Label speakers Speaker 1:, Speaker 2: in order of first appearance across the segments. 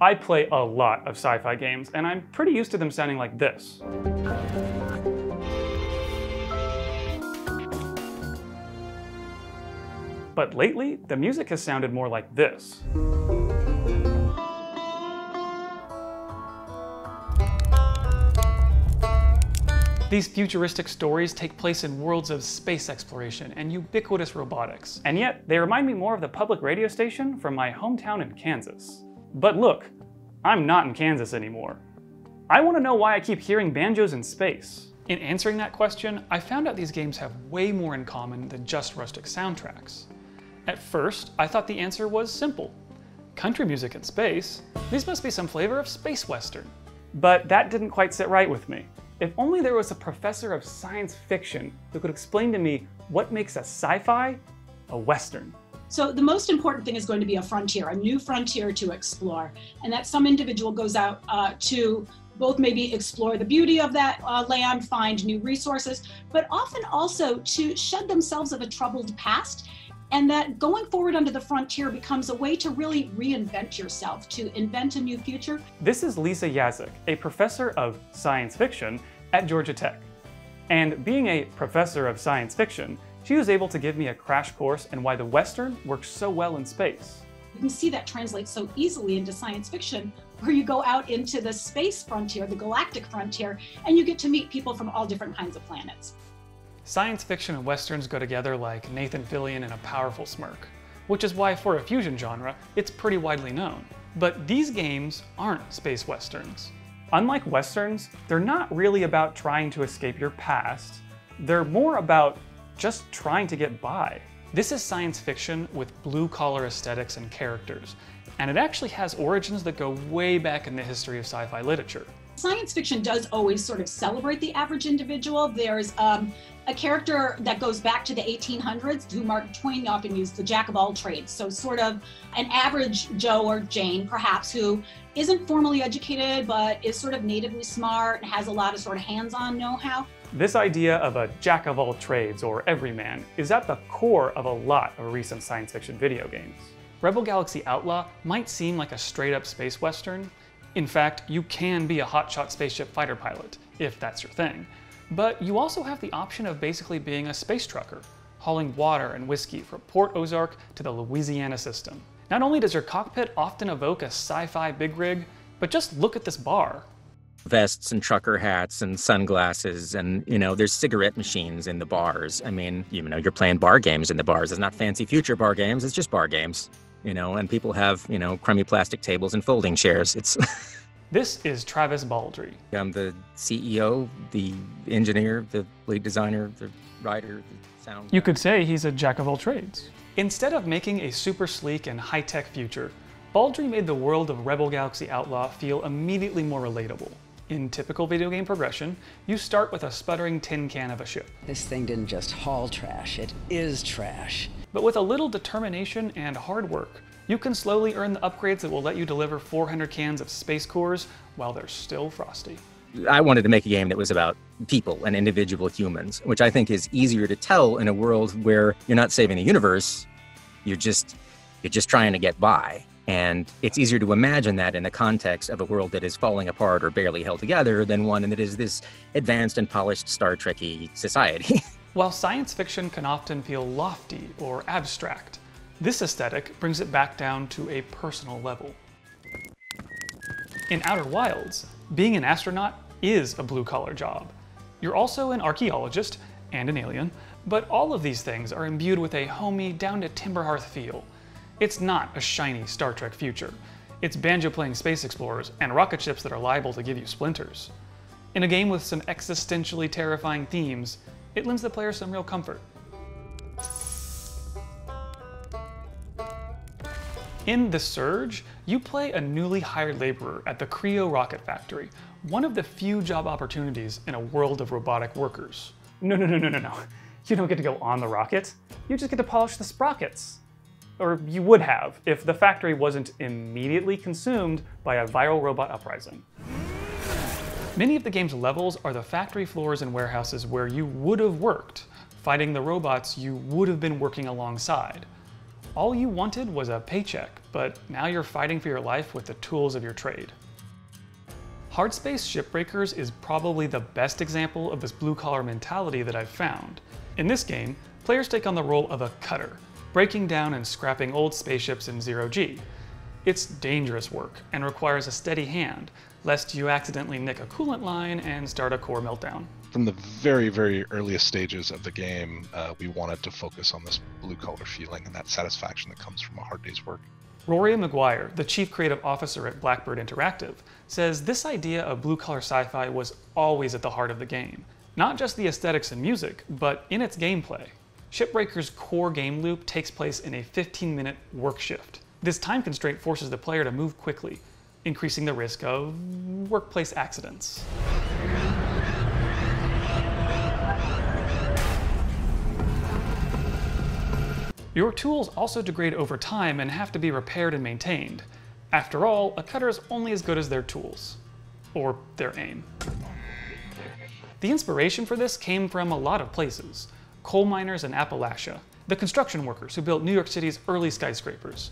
Speaker 1: I play a lot of sci-fi games, and I'm pretty used to them sounding like this. But lately, the music has sounded more like this. These futuristic stories take place in worlds of space exploration and ubiquitous robotics, and yet they remind me more of the public radio station from my hometown in Kansas. But look, I'm not in Kansas anymore. I want to know why I keep hearing banjos in space. In answering that question, I found out these games have way more in common than just rustic soundtracks. At first, I thought the answer was simple. Country music in space? These must be some flavor of space western. But that didn't quite sit right with me. If only there was a professor of science fiction who could explain to me what makes a sci-fi a western.
Speaker 2: So the most important thing is going to be a frontier, a new frontier to explore. And that some individual goes out to both maybe explore the beauty of that land, find new resources, but often also to shed themselves of a troubled past. And that going forward onto the frontier becomes a way to really reinvent yourself, to invent a new future.
Speaker 1: This is Lisa Yazik, a professor of science fiction at Georgia Tech. And being a professor of science fiction, she was able to give me a crash course in why the Western works so well in space.
Speaker 2: You can see that translates so easily into science fiction, where you go out into the space frontier, the galactic frontier, and you get to meet people from all different kinds of planets.
Speaker 1: Science fiction and westerns go together like Nathan Fillion and a powerful smirk, which is why for a fusion genre, it's pretty widely known. But these games aren't space westerns. Unlike westerns, they're not really about trying to escape your past. They're more about just trying to get by. This is science fiction with blue-collar aesthetics and characters, and it actually has origins that go way back in the history of sci-fi literature.
Speaker 2: Science fiction does always sort of celebrate the average individual. There's a character that goes back to the 1800s who Mark Twain often used, the jack of all trades. So sort of an average Joe or Jane, perhaps, who isn't formally educated, but is sort of natively smart and has a lot of sort of hands-on know-how.
Speaker 1: This idea of a jack of all trades, or everyman, is at the core of a lot of recent science fiction video games. Rebel Galaxy Outlaw might seem like a straight-up space western. In fact, you can be a hotshot spaceship fighter pilot, if that's your thing. But you also have the option of basically being a space trucker, hauling water and whiskey from Port Ozark to the Louisiana system. Not only does your cockpit often evoke a sci-fi big rig, but just look at this bar.
Speaker 3: Vests and trucker hats and sunglasses and, there's cigarette machines in the bars. I mean, you're playing bar games in the bars. It's not fancy future bar games, it's just bar games. And people have, crummy plastic tables and folding chairs. It's
Speaker 1: This is Travis Baldry.
Speaker 3: I'm the CEO, the engineer, the lead designer, the writer, the sound.
Speaker 1: You could say he's a jack of all trades. Instead of making a super sleek and high-tech future, Baldry made the world of Rebel Galaxy Outlaw feel immediately more relatable. In typical video game progression, you start with a sputtering tin can of a ship.
Speaker 4: This thing didn't just haul trash, it is trash.
Speaker 1: But with a little determination and hard work, you can slowly earn the upgrades that will let you deliver 400 cans of space cores while they're still frosty.
Speaker 3: I wanted to make a game that was about people and individual humans, which I think is easier to tell in a world where you're not saving the universe, you're just trying to get by. And it's easier to imagine that in the context of a world that is falling apart or barely held together than one that is this advanced and polished Star Trek-y society.
Speaker 1: While science fiction can often feel lofty or abstract, this aesthetic brings it back down to a personal level. In Outer Wilds, being an astronaut is a blue-collar job. You're also an archaeologist and an alien, but all of these things are imbued with a homey, down-to-timber hearth feel. It's not a shiny Star Trek future. It's Banjo-playing space explorers and rocket ships that are liable to give you splinters. In a game with some existentially terrifying themes, it lends the player some real comfort. In The Surge, you play a newly hired laborer at the Creo rocket factory, one of the few job opportunities in a world of robotic workers. No. You don't get to go on the rocket. You just get to polish the sprockets. Or you would have, if the factory wasn't immediately consumed by a viral robot uprising. Many of the game's levels are the factory floors and warehouses where you would have worked, fighting the robots you would have been working alongside. All you wanted was a paycheck, but now you're fighting for your life with the tools of your trade. Hardspace Shipbreakers is probably the best example of this blue-collar mentality that I've found. In this game, players take on the role of a cutter, breaking down and scrapping old spaceships in zero-G. It's dangerous work and requires a steady hand, lest you accidentally nick a coolant line and start a core meltdown.
Speaker 5: From the very, very earliest stages of the game, we wanted to focus on this blue-collar feeling and that satisfaction that comes from a hard day's work.
Speaker 1: Rory McGuire, the chief creative officer at Blackbird Interactive, says this idea of blue-collar sci-fi was always at the heart of the game. Not just the aesthetics and music, but in its gameplay. Shipbreakers' core game loop takes place in a 15-minute work shift. This time constraint forces the player to move quickly, increasing the risk of workplace accidents. Your tools also degrade over time and have to be repaired and maintained. After all, a cutter is only as good as their tools. Or their aim. The inspiration for this came from a lot of places. Coal miners in Appalachia, the construction workers who built New York City's early skyscrapers,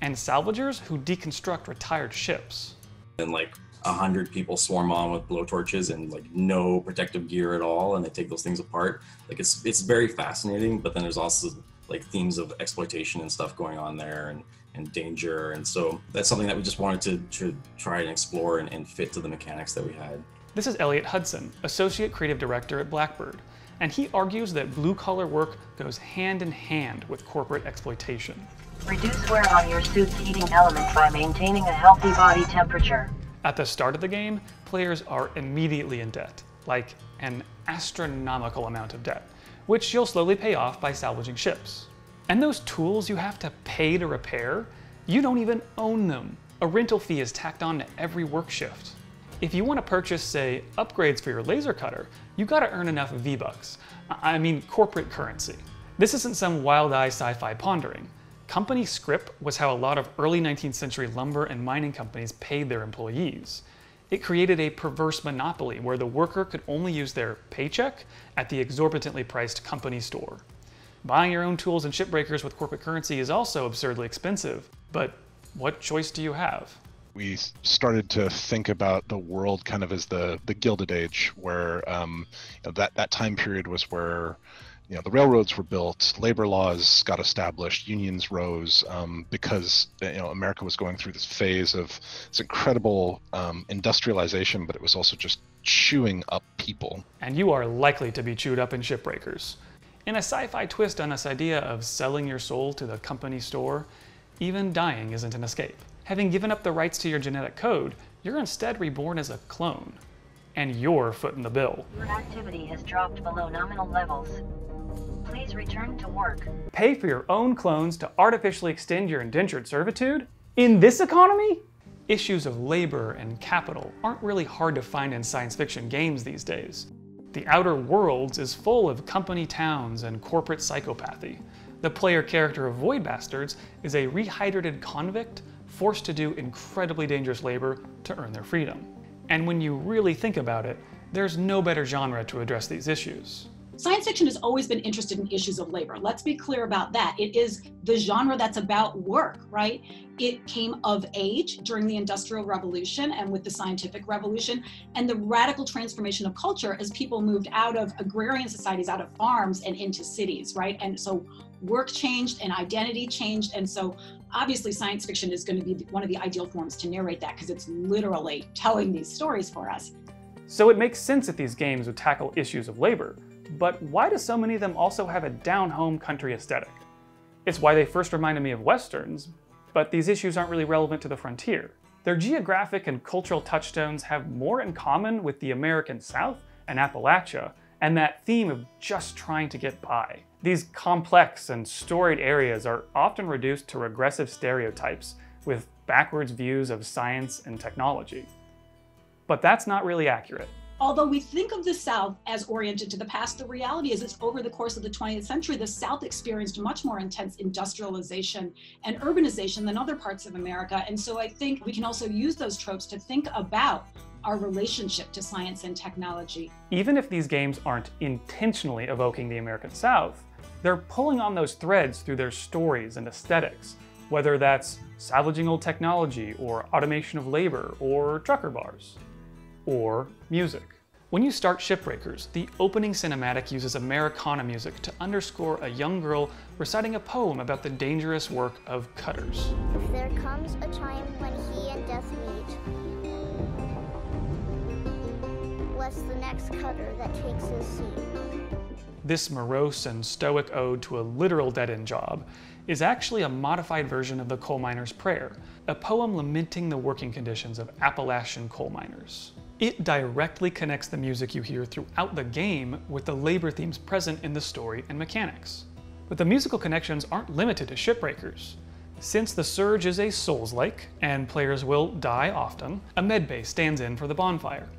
Speaker 1: and salvagers who deconstruct retired ships.
Speaker 6: And like 100 people swarm on with blowtorches and like no protective gear at all, and they take those things apart. Like it's very fascinating, but then there's also like themes of exploitation and stuff going on there, and danger, and so that's something that we just wanted to try and explore and fit to the mechanics that we had.
Speaker 1: This is Elliot Hudson, Associate Creative Director at Blackbird, and he argues that blue-collar work goes hand in hand with corporate exploitation.
Speaker 7: Reduce wear on your suit's heating elements by maintaining a healthy body temperature.
Speaker 1: At the start of the game, players are immediately in debt, like an astronomical amount of debt, which you'll slowly pay off by salvaging ships. And those tools you have to pay to repair, you don't even own them. A rental fee is tacked on to every work shift. If you want to purchase, say, upgrades for your laser cutter, you gotta earn enough V-Bucks. I mean corporate currency. This isn't some wild-eye sci-fi pondering. Company scrip was how a lot of early 19th century lumber and mining companies paid their employees. It created a perverse monopoly where the worker could only use their paycheck at the exorbitantly priced company store. Buying your own tools and shipbreakers with corporate currency is also absurdly expensive, but what choice do you have?
Speaker 5: We started to think about the world kind of as the Gilded Age, where that time period was where the railroads were built, labor laws got established, unions rose, because America was going through this phase of this incredible industrialization, but it was also just chewing up people.
Speaker 1: And you are likely to be chewed up in Shipbreakers. In a sci-fi twist on this idea of selling your soul to the company store, even dying isn't an escape. Having given up the rights to your genetic code, you're instead reborn as a clone. And you're footing the bill.
Speaker 7: Your activity has dropped below nominal levels. Please return to work.
Speaker 1: Pay for your own clones to artificially extend your indentured servitude? In this economy? Issues of labor and capital aren't really hard to find in science fiction games these days. The Outer Worlds is full of company towns and corporate psychopathy. The player character of Void Bastards is a rehydrated convict forced to do incredibly dangerous labor to earn their freedom. And when you really think about it, there's no better genre to address these issues.
Speaker 2: Science fiction has always been interested in issues of labor. Let's be clear about that. It is the genre that's about work, right? It came of age during the Industrial Revolution and with the Scientific Revolution, and the radical transformation of culture as people moved out of agrarian societies, out of farms and into cities, right? And so work changed and identity changed. And so obviously science fiction is going to be one of the ideal forms to narrate that, because it's literally telling these stories for us.
Speaker 1: So it makes sense that these games would tackle issues of labor. But why do so many of them also have a down-home country aesthetic? It's why they first reminded me of Westerns, but these issues aren't really relevant to the frontier. Their geographic and cultural touchstones have more in common with the American South and Appalachia, and that theme of just trying to get by. These complex and storied areas are often reduced to regressive stereotypes with backwards views of science and technology. But that's not really accurate.
Speaker 2: Although we think of the South as oriented to the past, the reality is it's over the course of the 20th century, the South experienced much more intense industrialization and urbanization than other parts of America. And so I think we can also use those tropes to think about our relationship to science and technology.
Speaker 1: Even if these games aren't intentionally evoking the American South, They're pulling on those threads through their stories and aesthetics, whether that's salvaging old technology, or automation of labor, or trucker bars, or music. When you start Shipbreakers, the opening cinematic uses Americana music to underscore a young girl reciting a poem about the dangerous work of cutters.
Speaker 8: If there comes a time when he and death meet, bless the next cutter that takes his seat.
Speaker 1: This morose and stoic ode to a literal dead-end job is actually a modified version of the Coal Miner's Prayer, a poem lamenting the working conditions of Appalachian coal miners. It directly connects the music you hear throughout the game with the labor themes present in the story and mechanics. But the musical connections aren't limited to Shipbreakers. Since the Surge is a Souls-like, and players will die often, a medbay stands in for the bonfire.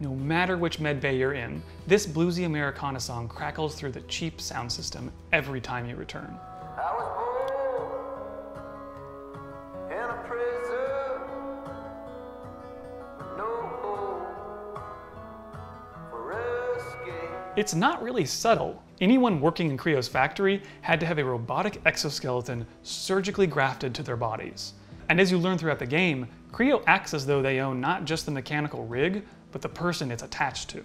Speaker 1: No matter which medbay you're in, this bluesy Americana song crackles through the cheap sound system every time you return.
Speaker 9: I was born in a prison with no hope for escape.
Speaker 1: It's not really subtle. Anyone working in Creo's factory had to have a robotic exoskeleton surgically grafted to their bodies. And as you learn throughout the game, Creo acts as though they own not just the mechanical rig, but the person it's attached to.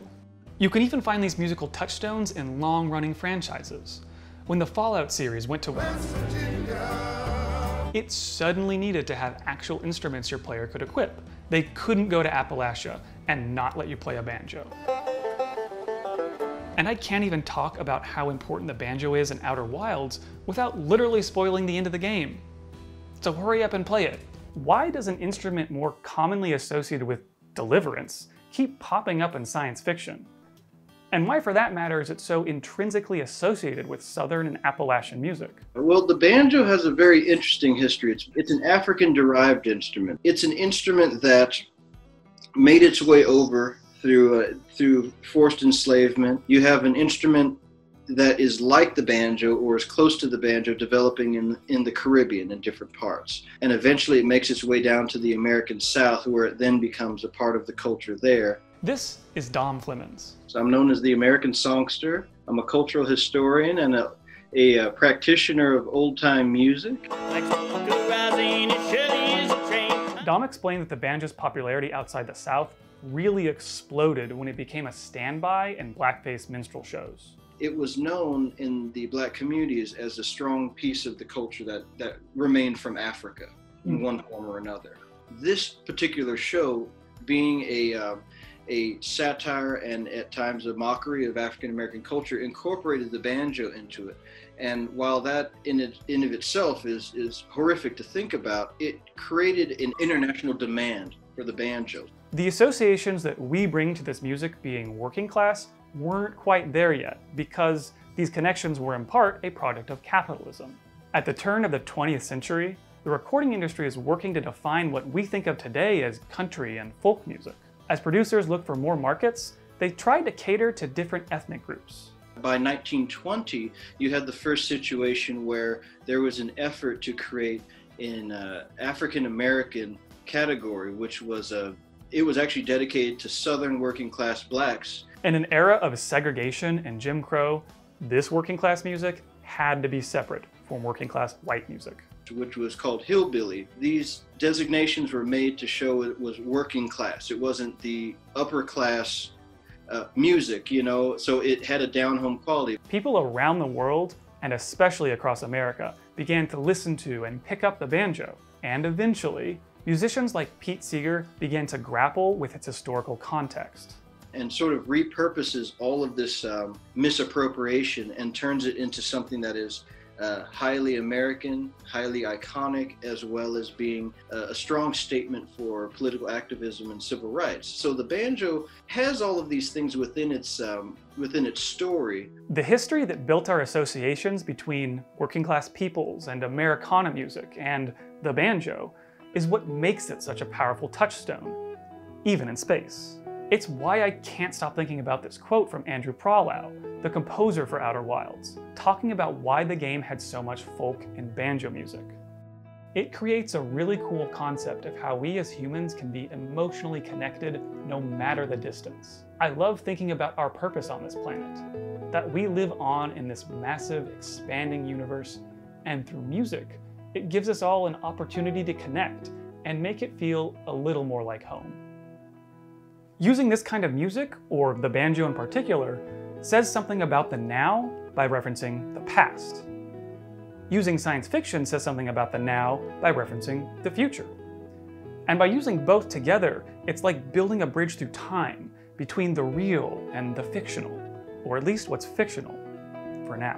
Speaker 1: You can even find these musical touchstones in long-running franchises. When the Fallout series went to West Virginia, it suddenly needed to have actual instruments your player could equip. They couldn't go to Appalachia and not let you play a banjo. And I can't even talk about how important the banjo is in Outer Wilds without literally spoiling the end of the game. So hurry up and play it. Why does an instrument more commonly associated with deliverance keep popping up in science fiction? And why, for that matter, is it so intrinsically associated with Southern and Appalachian music?
Speaker 10: Well, the banjo has a very interesting history. It's an African-derived instrument. It's an instrument that made its way over through forced enslavement. You have an instrument that is like the banjo or is close to the banjo developing in the Caribbean in different parts. And eventually it makes its way down to the American South, where it then becomes a part of the culture there.
Speaker 1: This is Dom Flemons.
Speaker 10: So I'm known as the American Songster. I'm a cultural historian and a practitioner of old-time music.
Speaker 1: Dom explained that the banjo's popularity outside the South really exploded when it became a standby in blackface minstrel shows.
Speaker 10: It was known in the Black communities as a strong piece of the culture that remained from Africa in one form or another. This particular show, being a satire and at times a mockery of African American culture, incorporated the banjo into it. And while that in of itself is horrific to think about, it created an international demand for the banjo.
Speaker 1: The associations that we bring to this music being working class weren't quite there yet, because these connections were in part a product of capitalism. At the turn of the 20th century, the recording industry is working to define what we think of today as country and folk music. As producers look for more markets, they tried to cater to different ethnic groups.
Speaker 10: By 1920, you had the first situation where there was an effort to create an African American category, which was it was actually dedicated to Southern working class blacks.
Speaker 1: In an era of segregation and Jim Crow, this working class music had to be separate from working class white music,
Speaker 10: which was called hillbilly. These designations were made to show it was working class. It wasn't the upper class music, you know, so it had a down-home quality.
Speaker 1: People around the world, and especially across America, began to listen to and pick up the banjo. And eventually, musicians like Pete Seeger began to grapple with its historical context.
Speaker 10: And sort of repurposes all of this misappropriation and turns it into something that is highly American, highly iconic, as well as being a strong statement for political activism and civil rights. So the banjo has all of these things within its story.
Speaker 1: The history that built our associations between working class peoples and Americana music and the banjo is what makes it such a powerful touchstone, even in space. It's why I can't stop thinking about this quote from Andrew Prolow, the composer for Outer Wilds, talking about why the game had so much folk and banjo music. It creates a really cool concept of how we as humans can be emotionally connected no matter the distance. I love thinking about our purpose on this planet, that we live on in this massive, expanding universe, and through music, it gives us all an opportunity to connect and make it feel a little more like home. Using this kind of music, or the banjo in particular, says something about the now by referencing the past. Using science fiction says something about the now by referencing the future. And by using both together, it's like building a bridge through time between the real and the fictional, or at least what's fictional, for now.